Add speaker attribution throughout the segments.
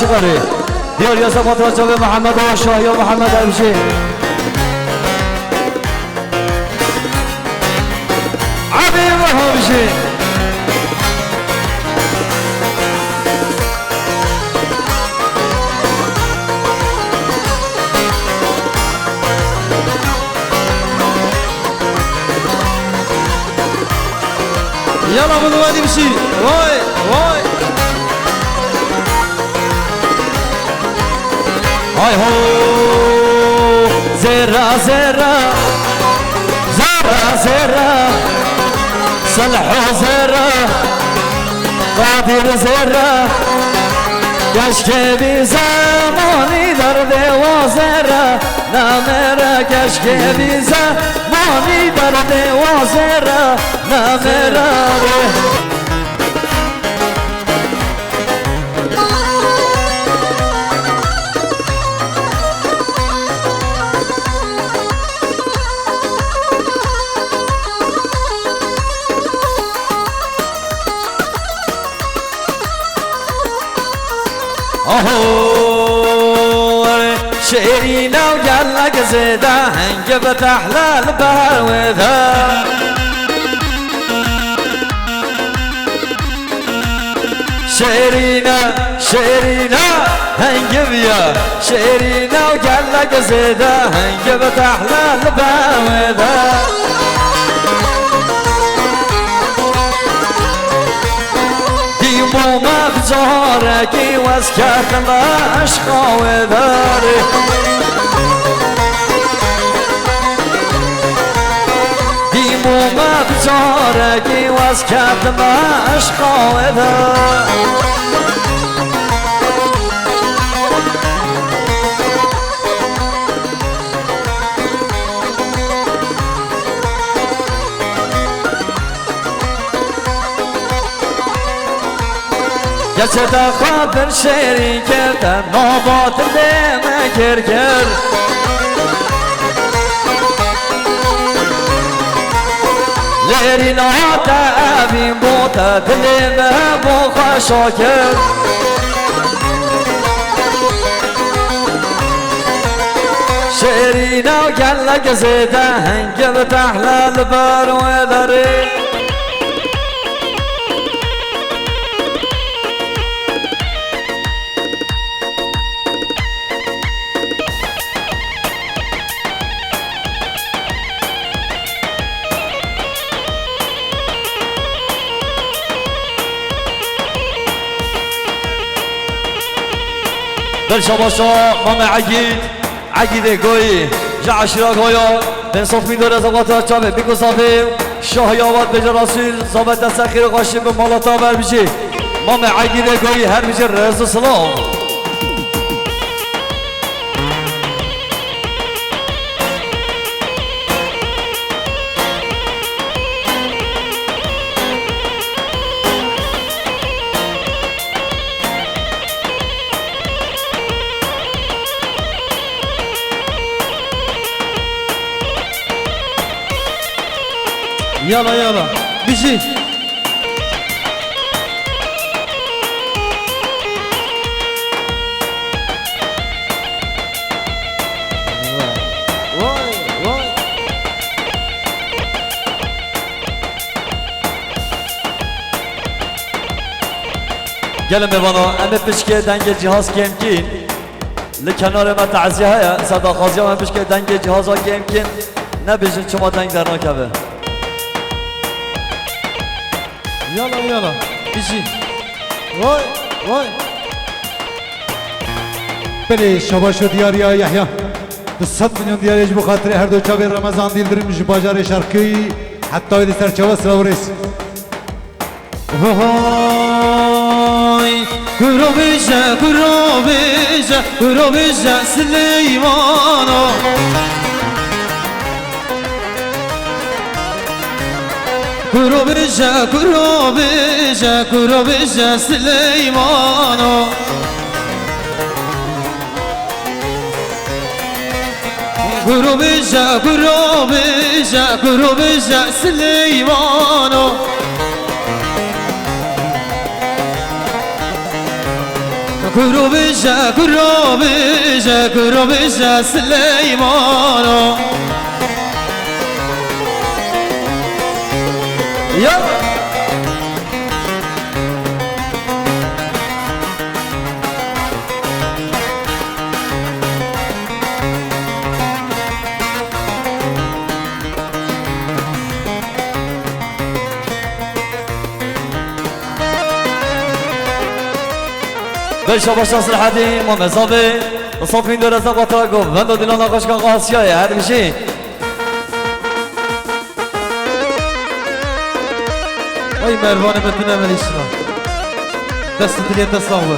Speaker 1: شغله ديار يا صفات رجب محمد وشاه يا محمد امشي عبيب همشي يلا بدو نمشي واي واي هاي هو زرا زرا زرا زرا صلحوا زرا قادر زرا كشكي زماني درد وزرا نامرا كشكي زماني درد وزرا نامرا شيرينا وقالك زيدا هنجبت احلى البهر وذا شيرينا شيرينا هنجب يا شيرينا وقالك زيدا هنجبت احلى البهر وذا ما بزارك واسكت الاشقى وذاري ديمو ما بزارك واسكت الاشقى وذاري جسد خاطر شريكة نوبات اللي ما كركر ليري نوتا أبي موتا اللي ما بوخا شاكر شيرينا وقال لك زيدا هنجبت أحلى البر وذري برشا باشا ماما عقید گویی جا عشراق هایا بن صفمین داره زباطه چابه بگو صافیم شاه یاوات بجا رسول زباط دست خیر قاشم به مالاتا بر بجی ماما عقید گویی هر بجی رز سلام يلا يلا بيجي قال ميوانا انا بشكي دنگ جهاز كيمكن لكنار ما تعزيه هيا صدا خازيه ما بشكي دنگ جهازا كيمكن نبيجن شما دنگ در نكبه يلا يلا بيجي واي واي
Speaker 2: بله شباشو دیاریا یحیی 200 میلیون دیاریش بخاطر هر دو چاوی رمضان دیلدریم جو باجار شرقی حتی ایدی سرچاوه سلاوريس
Speaker 1: وای گروبیجه سلیمانو گروبیجه سلیمانو گروبیجه سلیمانو
Speaker 3: كروبجا سليمانو
Speaker 1: يلا بشا باشا صلحتي ما مزابي صافين دور از قطر گفت بندو دیلان آقاش کن قاسیای هر میشی
Speaker 3: وای مروان بتونه ملیشنا دست دلیت دست آقا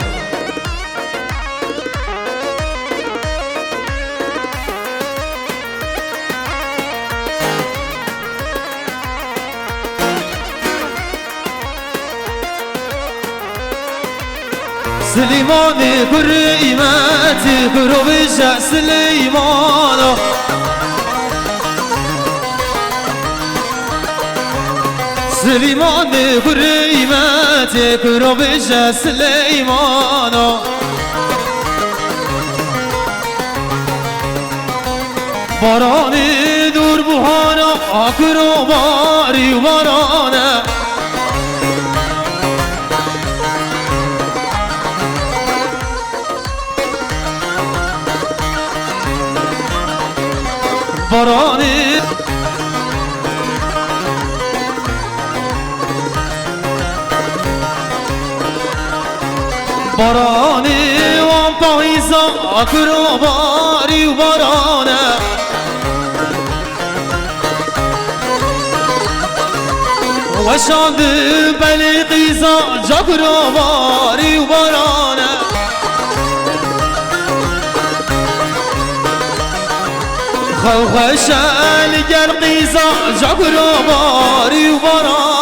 Speaker 3: سليماني كريماتي كروبجا سليمانو سليماني كريماتي كروبجا سليمانو باراني دور بوهانا آكرو باري وبارانا باراني باراني وان پاییزا آکرو باری و بارانه وشاند بلی قیزا جاکرو باری و بارانه خوشل گر قیزا جاکرو باری و بارانه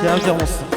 Speaker 3: Gel olsun.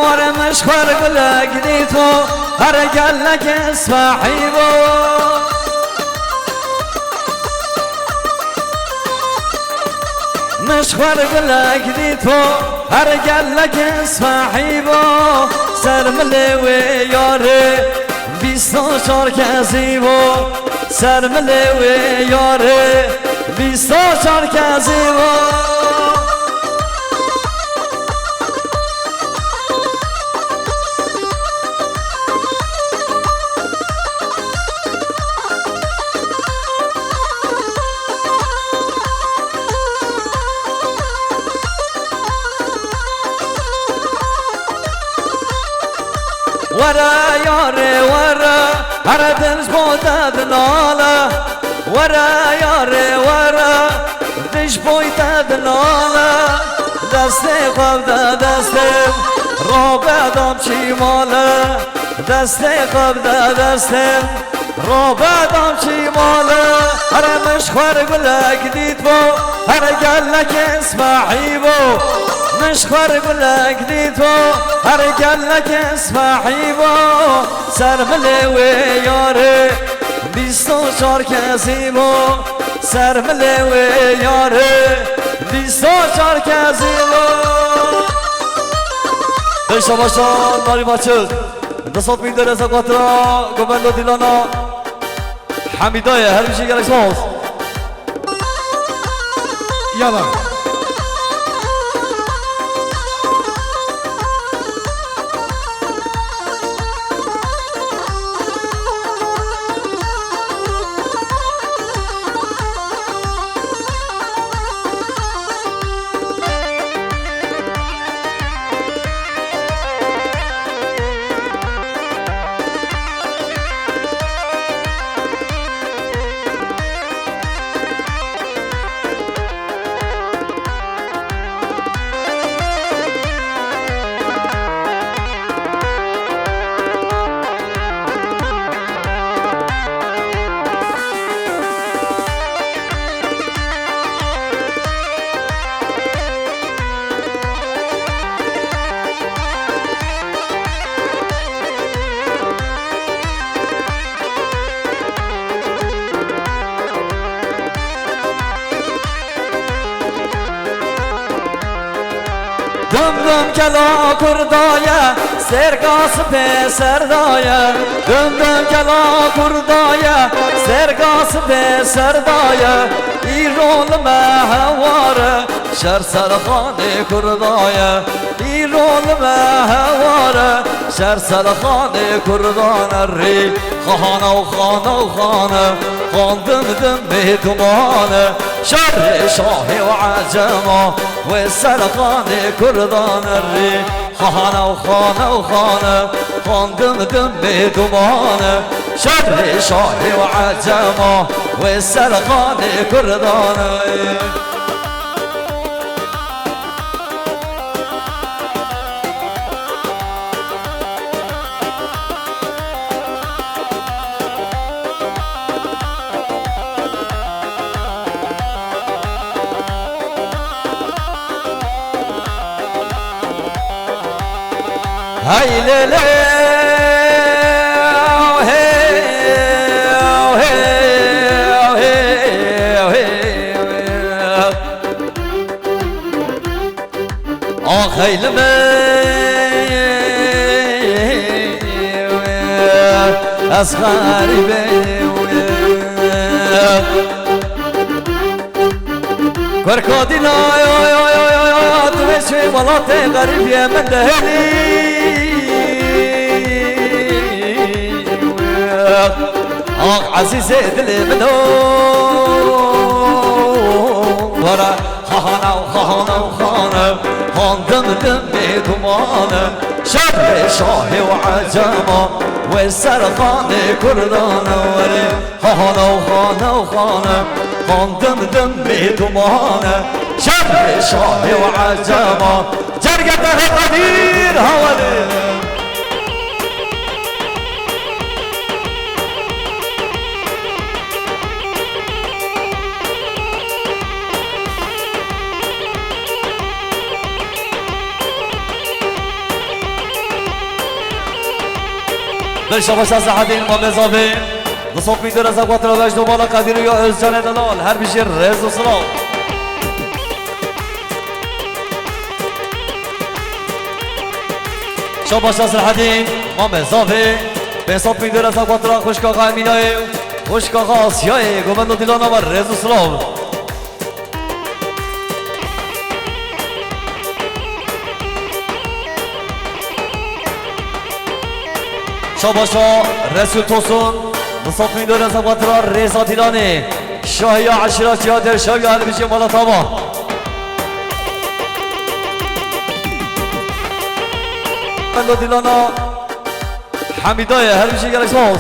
Speaker 1: ورمشخور قلق ديتو هرقل لك اسفاحيبو مشخور قلق ديتو هرقل لك اسفاحيبو سرملي وياري بيستو شارك زيبو سرملي وياري بيستو شارك زيبو ورا ياري ورا هردنش بودا دلالا ورا ياري ورا دش بودا دلالا دست قبل دستم را بدم چی ماله دست قبل دستم را بدم چی ماله هر مشخور گلک دید بو هر گلک اسمعی بو مشخور گلک دید بو هر گلک اسمعی بو سرمله و یاره 24 کسی بو سرمله و یاره 24 کسی بو داشته باشان ماری بچه دستات میداره زکاترا گوبندو دیلانا حمیدای هر میشه گرک ساز
Speaker 2: یالا
Speaker 1: دم دم کلا کردایه سرگاس به سردایه دم دم کلا کردایه سرگاس به سردایه ایران مهواره شهر سرخانه کردایه ایران مهواره شهر سرخانه کردان ری خانه و خانه و خانه خاندم دم به دمانه شهر شاه و عجمه و سرخانه کردان ری خانه و خانه و خانه خاندم دم به دمانه شهر شاه و عجمه و سرخانه کردان ری هاي ليلة آخ لما أصغاري كركودي لا يا تمشي بلاطي غريب يا من دهني آخ عزيز دلي منو ورا خانه وخانه وخانه خاندم دمي دمانه شهر شاه وعجمه والسرخانه كردانه وري خانه وخانه وخانه خاندم دمي دمانه شهر شاه وعجمه جرقته قدير هولي دلشاباش از حدین ما مزابه نصف میدر از اقوات روش دوبالا قدیر یا ازجان دلال هر بیشی رز و سلام شاباش از حدین ما مزابه به نصف میدر از اقوات را خوشکاقا امینای خوشکاقا آسیای گومند و دیلانا و رز و سلام شاباشا رسول توسون نصف میدون از اقواترا رزا دیلانی شاهی عشیراتی ها در شاهی هر بیشی مالاتاما بندو دیلانا حمیدای هر بیشی گرک ساز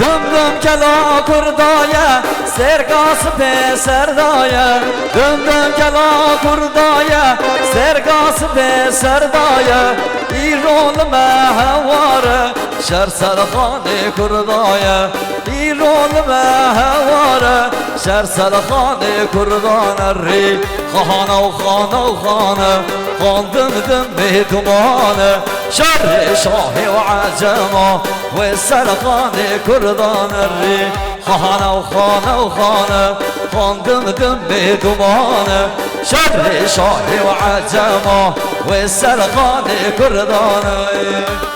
Speaker 1: دم دم کلا کردایه سرگاس به سردایه دم دم کلا کردایه سرگاس به سردایه ایران مهواره شهر سرخان کردایه ایران مهواره شهر سرخان کردان ری خانه و خانه و خانه خاندم دم به دمانه شهر شاه و عجمه و سرخان کردان ری خانه و خانه و خانه خاندم دم به دمانه شهر شاه و عجمه و سرخان کردان ری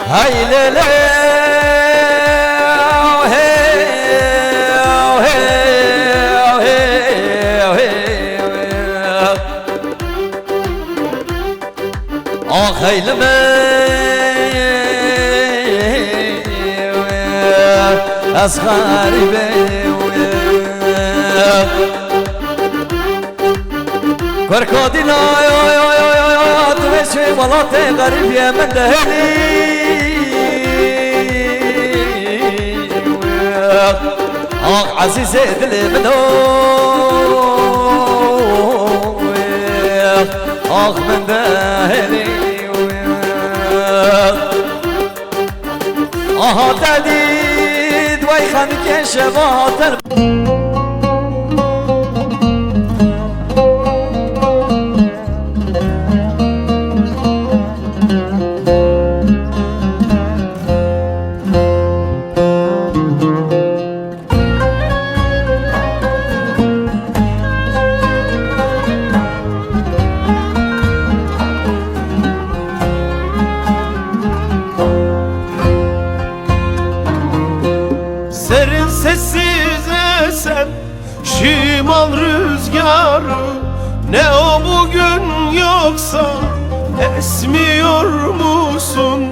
Speaker 1: هاي ليلى هاي لما أصغاري كركودينا تمشي بلاطي غريب يا من دهني عزيزي دلي منو من دهني تديد ويخانك يا شباطر
Speaker 4: Sessiz esen şimal rüzgarı ne o bugün yoksa esmiyor musun?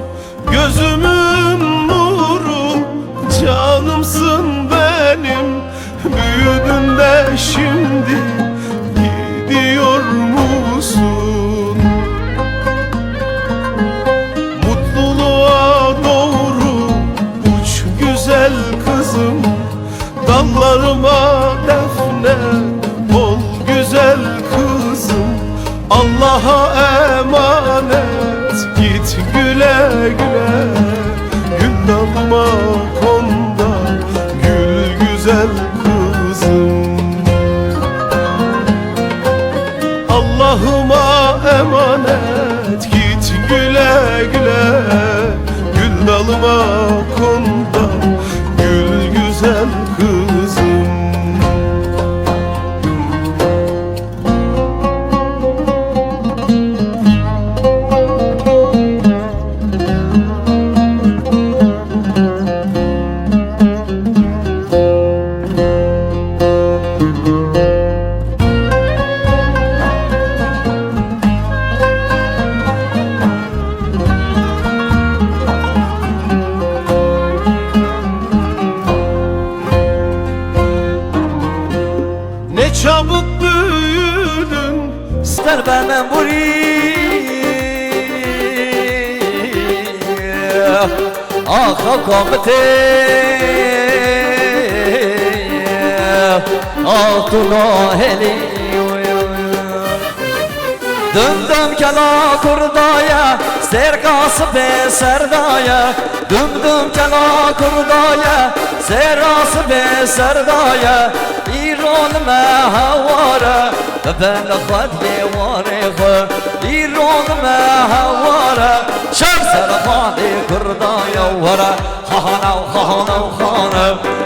Speaker 4: Gözümün nuru canımsın benim büyüdün de şimdi gidiyor musun? Mutluluğa doğru uç güzel kızım dallarıma defne ol güzel kızım Allah'a emanet git güle güle Gül dalma konda gül güzel kızım Allah'ıma emanet git güle güle Gül dalıma konda gül güzel kızım Ne çabuk büyüdün
Speaker 1: ister benden ah hakamete ah tunaheli Dümdüm kela kurdaya sergası be serdaya Dümdüm kela kurdaya sergası be serdaya İran mehvara ben khadli warikh İran mehvara şer serkhani kurdaya wara khana khana khana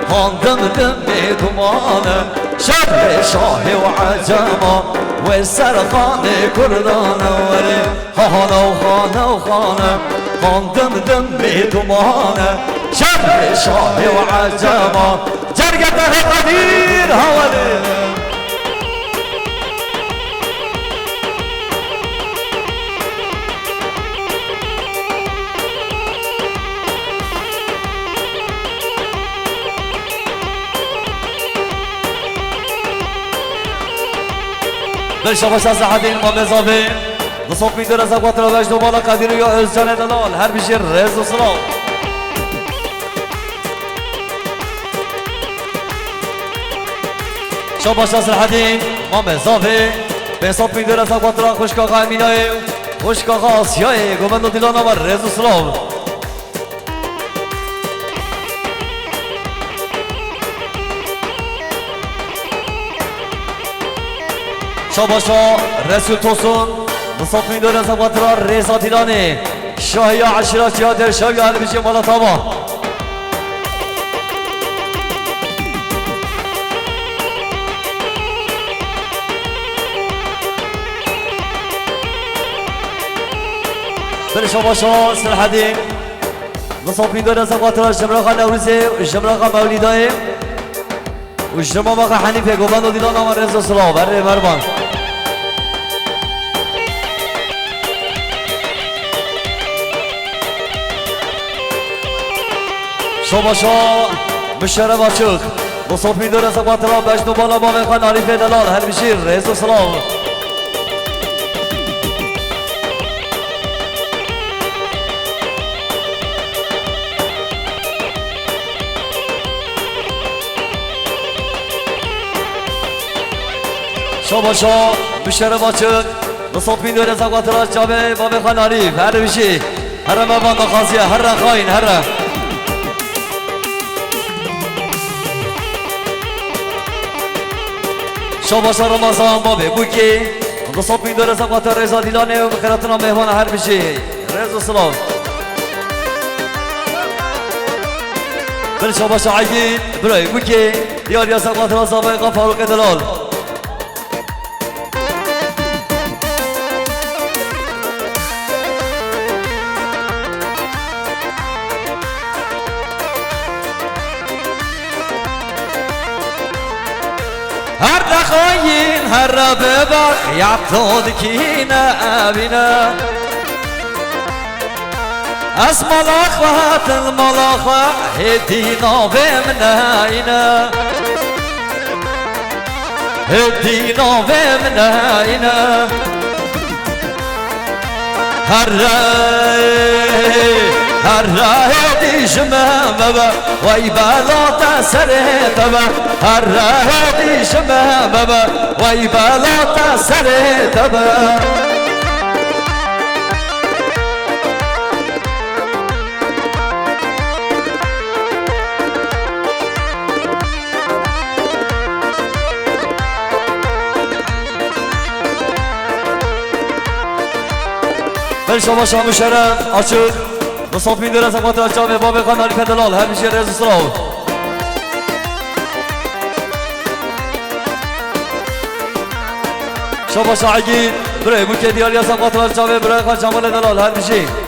Speaker 1: khandım demi dumanı şer şahi ve acama ve serkhani kurdana wara khana khana khana khandım demi dumanı şer şahi ve acama cergete kadir havale شما شخص حدین ما مزابه نصف میدر از اقوات رو وجد و بالا قدیر یا ازجان دلال هر بیشی رز و سلام شما شخص حدین ما مزابه به نصف میدر از اقوات رو خوشک آقا امینای خوشک آقا آسیای گومند و دیلان آمار رز و سلام شاباشا رسول توسون نصف من دور از اقواترا رزا دیلانه شاهی عشراتی ها در شاهی حال بیشه مالا تابا بله شاباشا سرحدین نصف من دور از اقواترا جمراغا نوروزه و جمراغا مولیدای و جمراغا حنیفه گوبند و دیلان آمار رزا سلام بره مرمان شاباشا مشرف açık نصف میدور از اقواترا بجد و بالا با میخوان عریف دلال هر بشیر رئیس و سلام شاباشا مشرف açık نصف میدور از اقواترا جابه با میخوان عریف هر بشیر هر مبان خاصیه هر خاین هر شاباشا رمضان بابه بوکی نصف من دور از اقوات رزا دیلانه و بخیراتنا مهمان هر بشی رز و سلام بل شاباشا عیدین برای بوکی دیاری از اقوات رزا بایقا فاروق دلال هر خاين هر ببخ يعطود كينا أبينا اسم الأخوات الملاخة هدينا بمناينا هدينا بمناينا هدي شمام بابا ويبالا تسري بابا هدي شمام بابا ويبالا تسري بابا بل شاباشا مشرف açık نصف من دور از اقوات اجاب باب خان علی دلال همیشه رز سلام شاباشا عگید برای بوکه دیاری از اقوات اجاب برای خان جمال دلال همیشه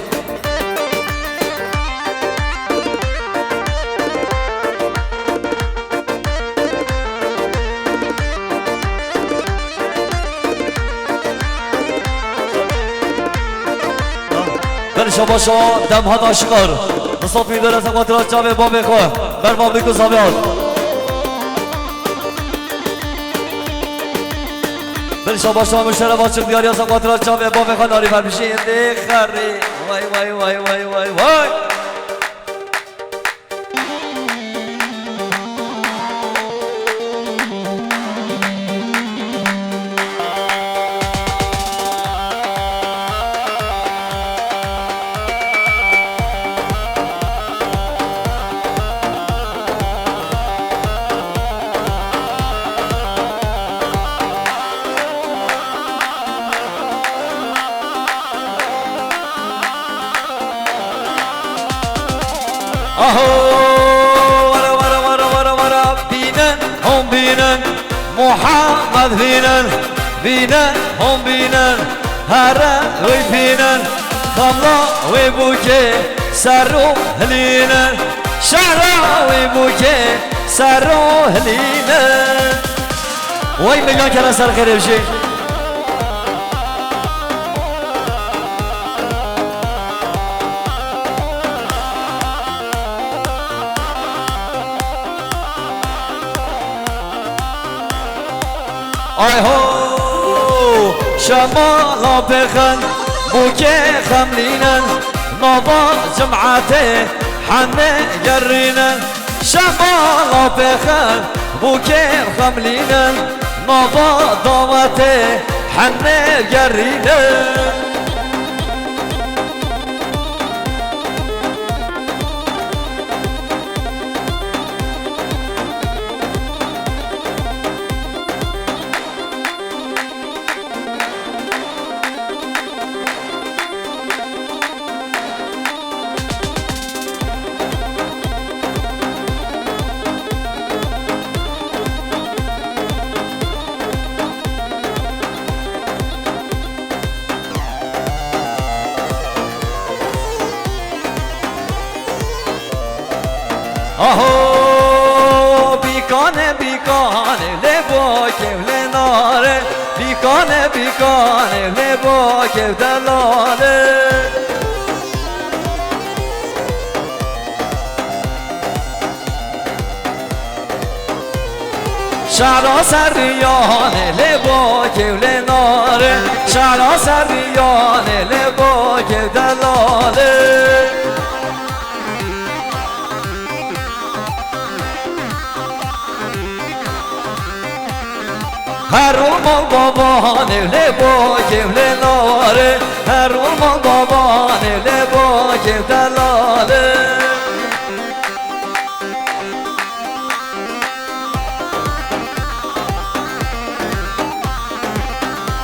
Speaker 1: شاباشا دم هات آشکار نصف میدور از اقوات را جامع باب خواه بر بابلیک و زابیات بل شاباشا مشرف آچک دیاری از اقوات را جامع باب خواه ناری بر بشین خری وای وای وای وای وای وای اهو ورا ورا ورا ورا ورا بينا هم بينا محمد بينا هم بينا هرا ويبينا خملا ويبوكي سرو هلينا شهرا ويبوكي سرو هلينا وين مليون كلا سر خير بشي آی هو شمالا بخن بوكي خملينا نضا جمعته حنا قرينا شمالا بخن بوكي خملينا نضا ضوته حنا قرينا آهو بیکانه بیکانه لبا که ناره بیکانه بیکانه لبا که دلاله شعرا سریانه لبا که ناره شعرا سریانه لبا که دلاله هرون بابانه لبا که ناره هرون بابانه لبا که دلاله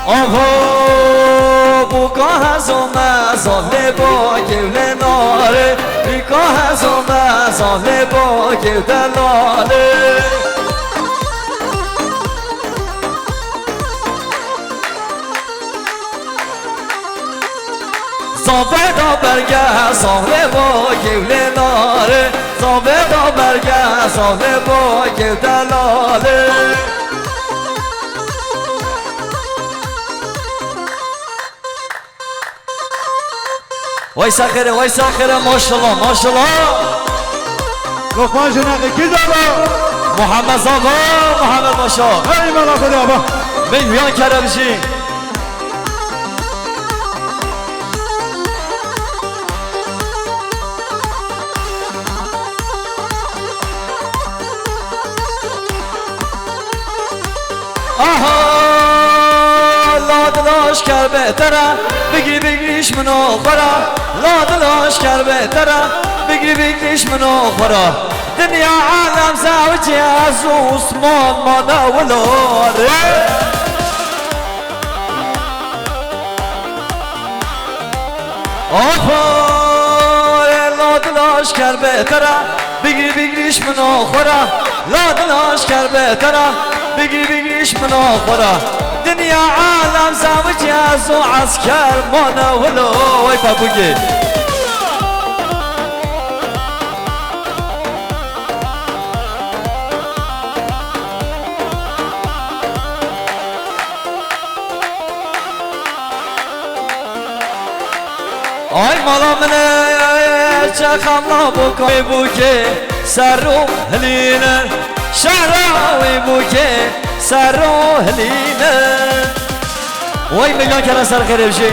Speaker 1: آها بوکا هزو مزا لبا که ناره بیکا هزو مزا لبا که دلاله زابدا برگه ساله با گوله ناره زابدا برگه ساله با گو دلاله وای سخره ماشالله ماشالله
Speaker 2: لقمان جناقی کی زبا
Speaker 1: محمد زابا محمد باشا
Speaker 2: ای ملا خدا با
Speaker 1: میویان کرده بشی آها لادلاش کر بهتره بگیری بگیریش منو خورا لادلاش کر بهتره بگیری بگیریش منو خورا دنیا عالم زوجی از عثمان مانا ولاره آها لادلاش کر بهتره بگیری بگیریش منو خورا لادلاش کر بهتره بگیری بگیریش منو خورا دنیا عالم زوجی از و عسکر مانا ولو وای پاپوگی آی مالا منه چه خملا بکای بوکه سر رو هلینه شهراوی بوکه سر رو هلینه وای میگن که سر خیره بشی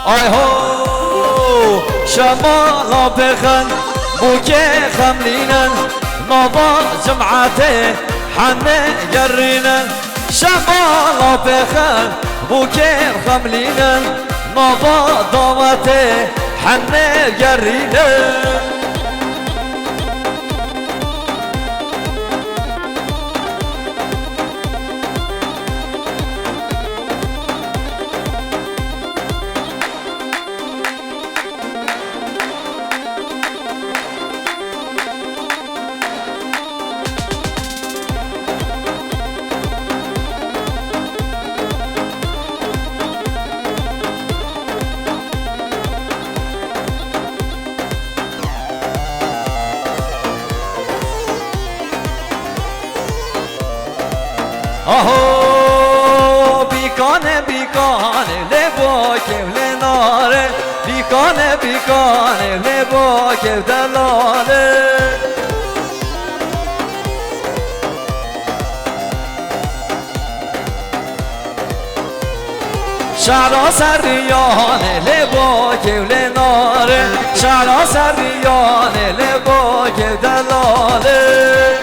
Speaker 1: آی هو شمالا بخن بوكي خملينا نضا جمعته حنا قرينا شمالا بخن بوكي خملينا نضا ضمته حنا قرينا آهو بیکانه بیکانه لبا که بیکانه بیکانه لبا که دلاله شعرا سریانه لبا که ناره شعرا سریانه لبا که دلاله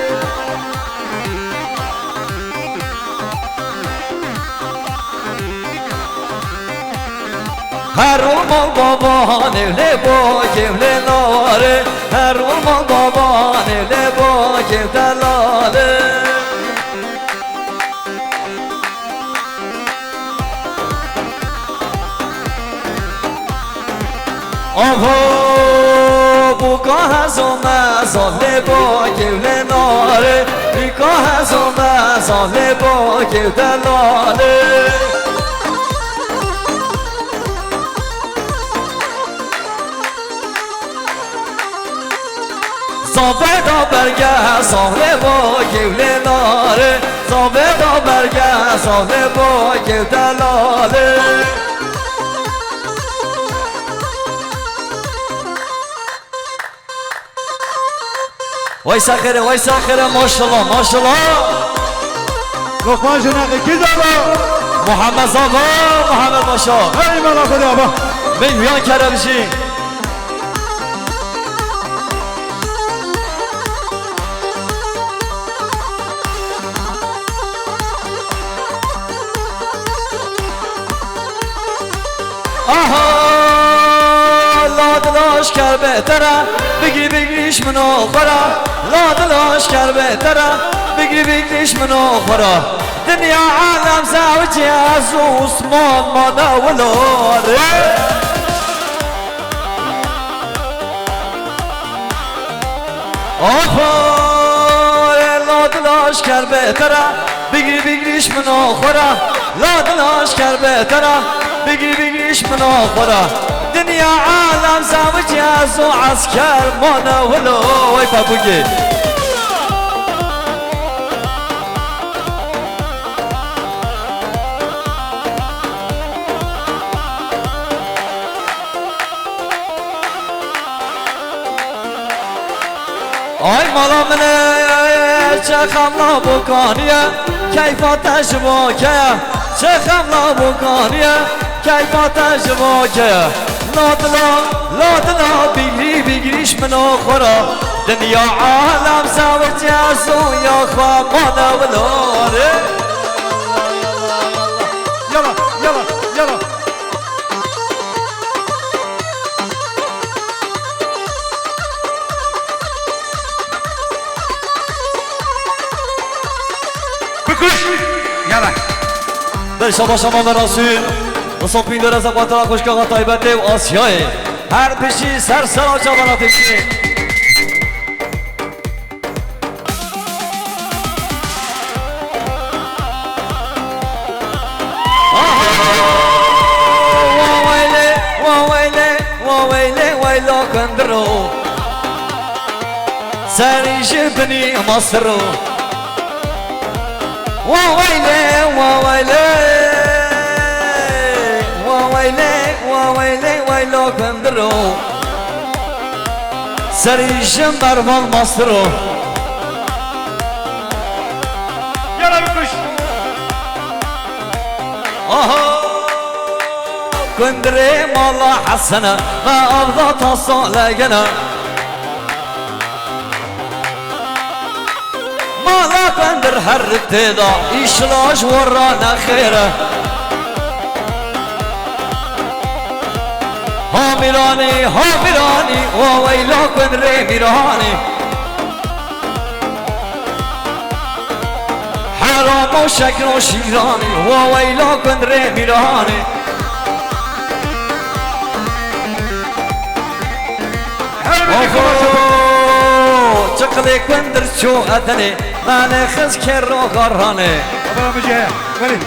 Speaker 1: هر مال بابانه لبا که ناره هر مال بابانه لبا که دلاله آها بوکا هزم ازاله با که ناره بیکا هزم ازاله با که دلاله زابدا برگه ساله با که ناره زابدا برگه ساله با که دلاله وای سخره ماشالله ماشالله
Speaker 2: لقمان جناقی کی دارا
Speaker 1: محمد زاوا محمد باشا
Speaker 2: هی مالا خدا با
Speaker 1: میان کرده بشی آها لادلاش کر بهتره بگیری بگیریش منو خورا لادلاش کر بهتره بگیری بگیریش منو خورا دنیا عالم زوجی از عثمان مانا ولاره آخر لادلاش کر بهتره بگیری بگیریش منو خورا لادلاش کر بهتره بگیری بگیریش منو خورا دنیا عالم زوجی از عسکر مانا ولو وای پاپوگی آی مالا منه چه خملا بکانیه کیفاتش واکه چه خملا بکانیه کیفاتش واکه لادلا بگیری بگیریش منو خورا دنیا عالم زوجی از او یا خواه مانا ولاره
Speaker 2: یلا یلا یلا بکش یلا
Speaker 1: به شما شما به رسول نصاب این در از اقواتر خوشگاه طایبت و آسیای هر پیشی سر آجا براتی بشی ويلو كندرو ساري جبني مصرو وويلي وويلي وويلي وويلي ويلو كندرو ساري جمر والمصرو
Speaker 2: يلا بكش
Speaker 1: كندري مالا حسنة ما أفضى تصال لقنا مالا كندر هرت دا إشلاش ورانا خيره هاميراني هاميراني وويلا كندري ميراني حرام وشكر وشيراني وويلا كندري ميراني چقدر کندر چو ادنی من خز کرو غرانه
Speaker 2: أبغى مجيه ولي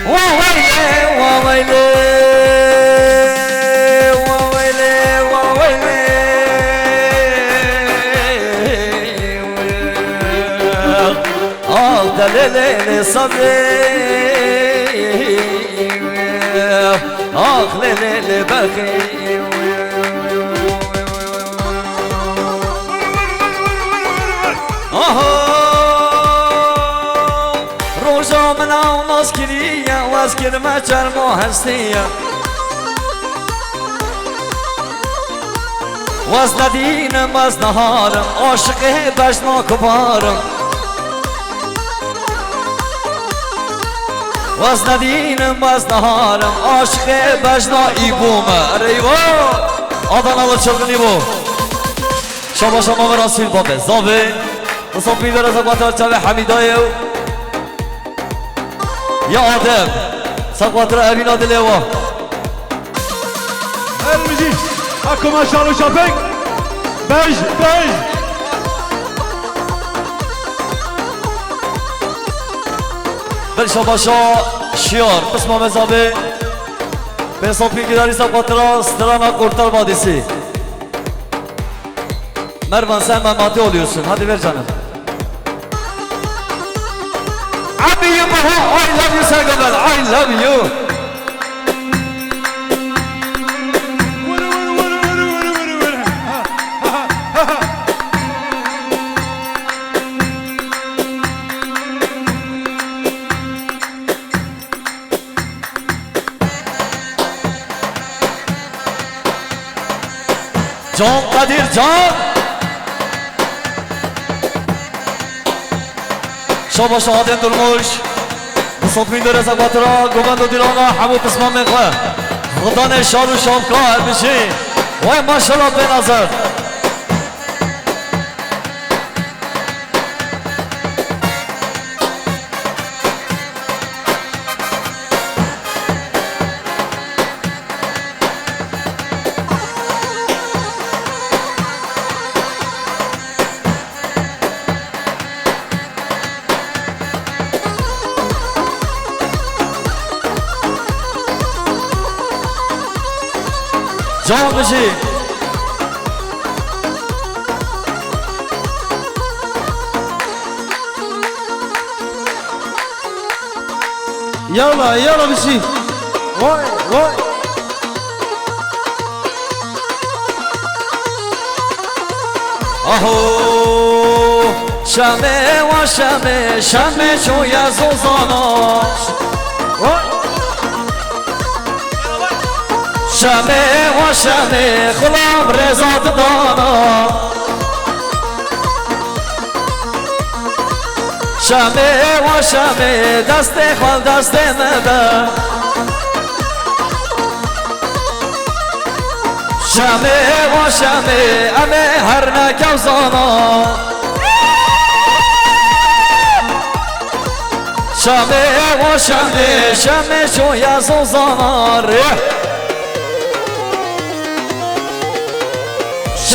Speaker 1: وويلي وويلي وويلي وويلي دليلي صبري آخ لیلی بخی آها روزا من ناز کریه و از کرمه چرما هستیه و از ندینم و از نهارم عاشق بجنا کبارم و از ندینم و از نهارم عاشق بجنا ایبومه ریوا آدان و چلگنی بو شما شما براسیل بابه زابه نصاب بیدار از اقواتر چوه حمیدایو یا آدم سقواتر ابین آدله و
Speaker 2: المجي اكو ما شاء الله شابك بيج
Speaker 1: بل شباشا شیار قسم مزابه به صوفی گداری سقواتر سترانا kurtar vadisi Mervan sen memati oluyorsun hadi ver canım Abiyim bu I love you Sergaber I love you Can Kadir Can Şabaş Adem Durmuş Musafir Dere Zakvatıra Gobando Dilana Hamu Kısman Mekve Gıdane Şaru Şamka Ermişi Vay maşallah ben Azar Can Kışı
Speaker 3: Yalla yalla bir şey.
Speaker 2: Vay vay
Speaker 1: Aho Şame ve şame Şame çoya zozana Şame ve şame Kılam rezat dana Şame ve şame Deste kal deste mebe Şame ve şame Ame her ne kevzana Şame ve şame Şame çoya zozana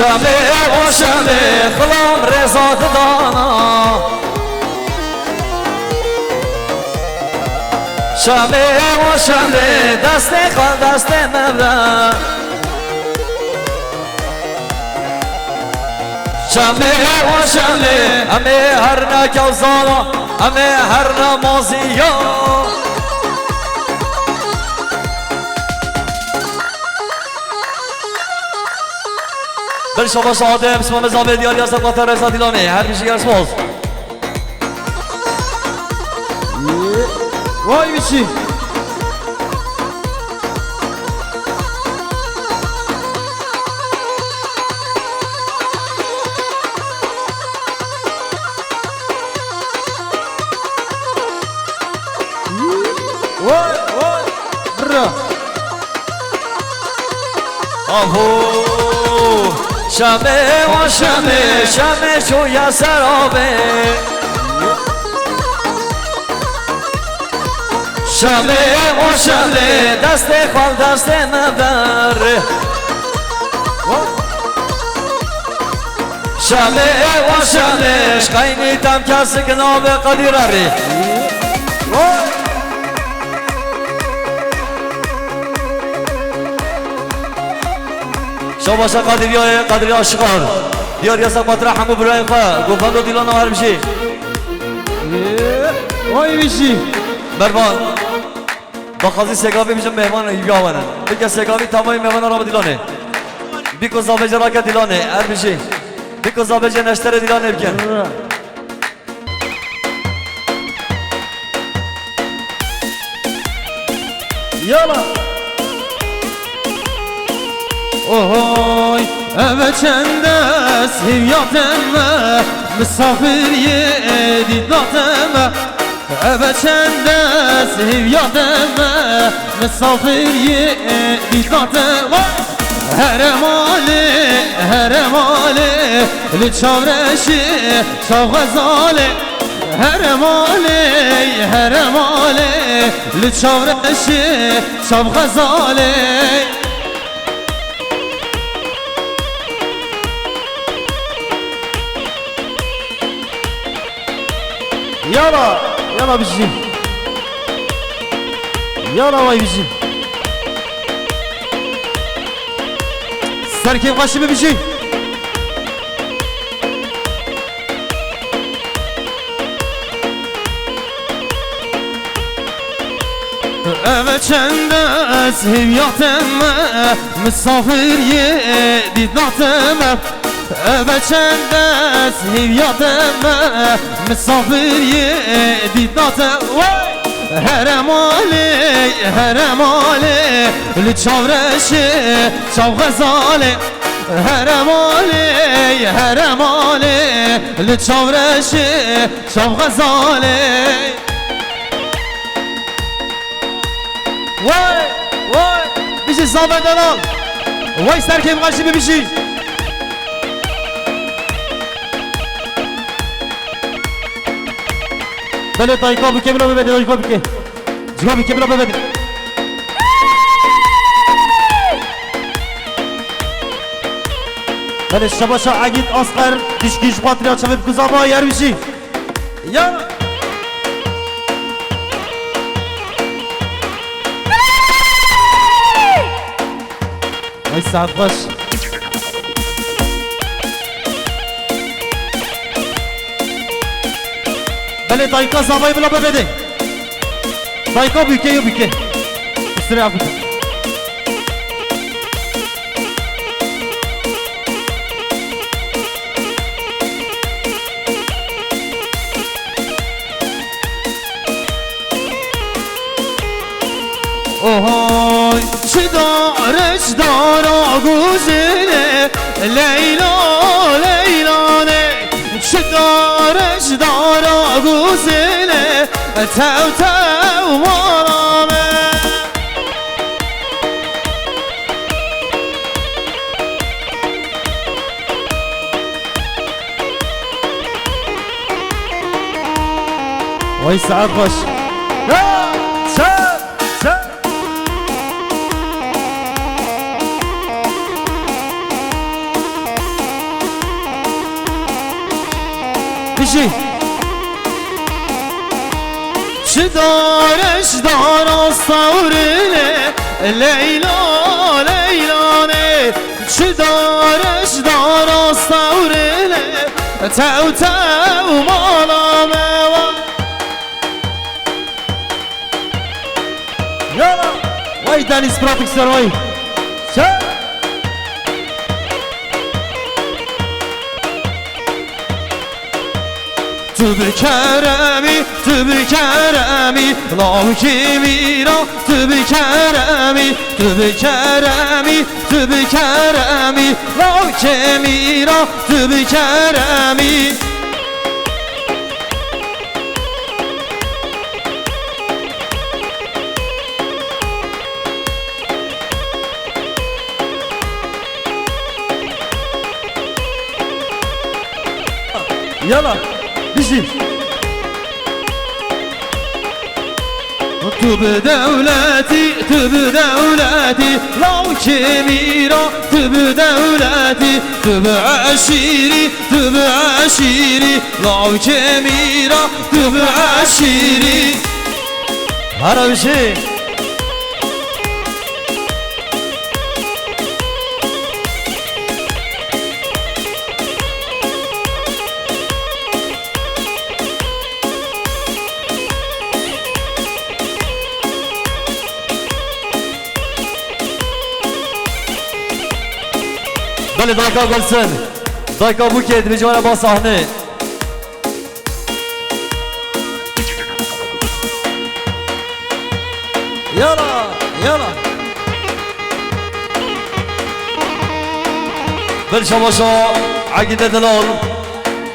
Speaker 1: Şame ve şame Kılam rezat dana Şame ve şame Deste kal deste mevla Şame ve şame Ame her ne kevzana Ame her ne maziya بل شما شاهده اسم مزابه دیاری از قطر رزا دیلانه هر بیشی گرس باز
Speaker 3: Vay bir şey. Vay vay. Bra.
Speaker 1: Aho Şame ve şame Şame çoya serabe Şame ve şame Deste kal deste meber Şame ve şame Şkayni tam kası kınabe kadirari Şabaşa Kadiriye aşıkar Diyar Sakvatra Hamu Buraya Gofando Dilana her bir şey
Speaker 3: Vay bir şey.
Speaker 1: Mervan بخازی سگاوی میشه مهمان یگاونن بگه سگاوی تمامی مهمان را دیلانه بیکو زابجه را که دیلانه هر بشی بیکو زابجه نشتر دیلانه بکن
Speaker 3: Yala Oy eve çendes hivyateme misafir yedidlateme eve çendes hivyateme misafir yedidlateme heremali li çavreşi çav gazali heremali li çavreşi çav gazali Yala bizim Yala vay bizim Serkev kaşı bir şey Evet çendes hivyateme misafir yedidlateme Evet çendes hivyateme misafir yedidlateme heremali li çavreşi çav gazali heremali li çavreşi çav gazali Vay bizi zahmeten al Vay serkem karşı bir şey Böyle dayıka bu kemine bebedi dayıka bu ke Ciga bu kemine bebedi Böyle şabaşa agit asker Dişkiş patriya çabip kızama yer bir şey Ya Ay saat baş Böyle dayıka zamayı bile bebedi Dayıka büyüke Üstüne yapın Ohoy Çidareç dara güzine Leyla ne Çidareç dara güzine Tev marame Vay saat baş Bişi Çidareş dara savrine Leyla ne Çidareş dara savrine Tev malame Vay deniz prodüksiyon vay Tübü keremi Lav kimira Tübü keremi Lav kimira Tübü keremi Yala bizim Tübü devleti Lav kimira Tübü devleti Tübü aşiri Lav kimira Tübü aşiri Hara bir şey
Speaker 1: بله دایکا گلسن دایکا بوکت به جوان با صحنه يلا يلا بالشباشا عقيدة دلال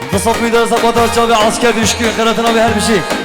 Speaker 1: انتصف ميدان سقوط الشابع عسكر يشكي خيرتنا بهر بشي